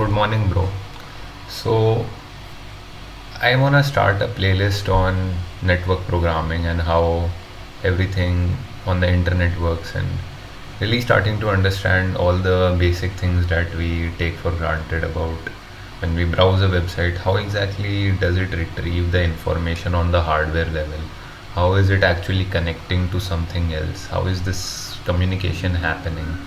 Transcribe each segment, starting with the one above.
Good morning, bro. So, I want to start a playlist on network programming and how everything on the internet works, and really starting to understand all the basic things that we take for granted about when we browse a website. How exactly does it retrieve the information on the hardware level? How is it actually connecting to something else? How is this communication happening?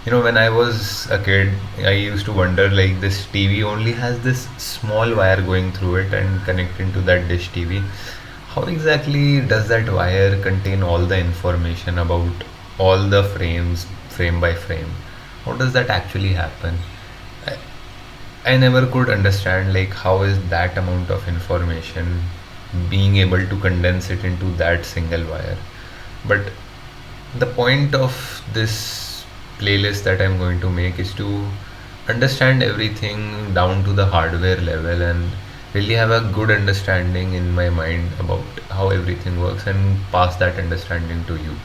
When I was a kid, I used to wonder, like, this TV only has this small wire going through it and connecting to that dish TV. How exactly does that wire contain all the information about all the frames, frame by frame? How does that actually happen? I, I never could understand, like, how is that amount of information being able to condense it into that single wire. But the point of this playlist that I'm going to make is to understand everything down to the hardware level and really have a good understanding in my mind about how everything works and pass that understanding to you.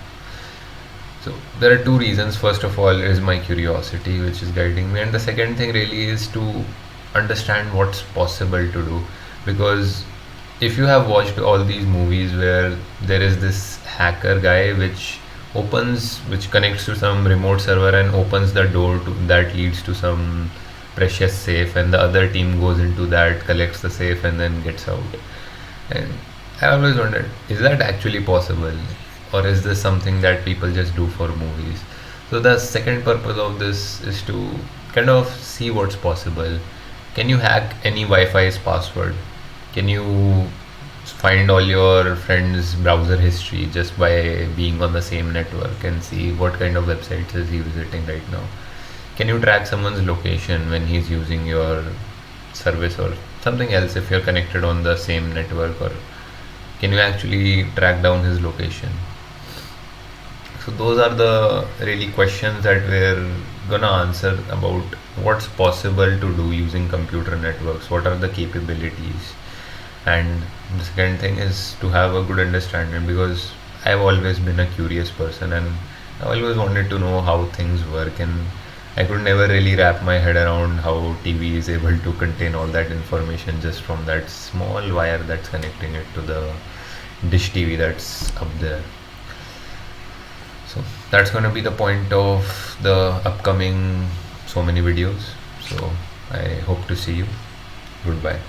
So there are two reasons. First of all is my curiosity, which is guiding me, and the second thing really is to understand what's possible to do. Because if you have watched all these movies where there is this hacker guy which connects to some remote server and opens the door to that leads to some precious safe, and the other team goes into that, collects the safe, and then gets out. And I always wondered, is that actually possible? Or is this something that people just do for movies? So, the second purpose of this is to kind of see what's possible. Can you hack any Wi Fi's password? Can you find all your friends' browser history just by being on the same network and see what kind of websites is he visiting right now? Can you track someone's location when he's using your service or something else if you're connected on the same network, or can you actually track down his location? So those are the really questions that we're gonna answer about what's possible to do using computer networks, what are the capabilities. And the second thing is to have a good understanding, because I've always been a curious person and I always wanted to know how things work, and I could never really wrap my head around how TV is able to contain all that information just from that small wire that's connecting it to the dish TV that's up there. So that's going to be the point of the upcoming so many videos. So I hope to see you. Goodbye.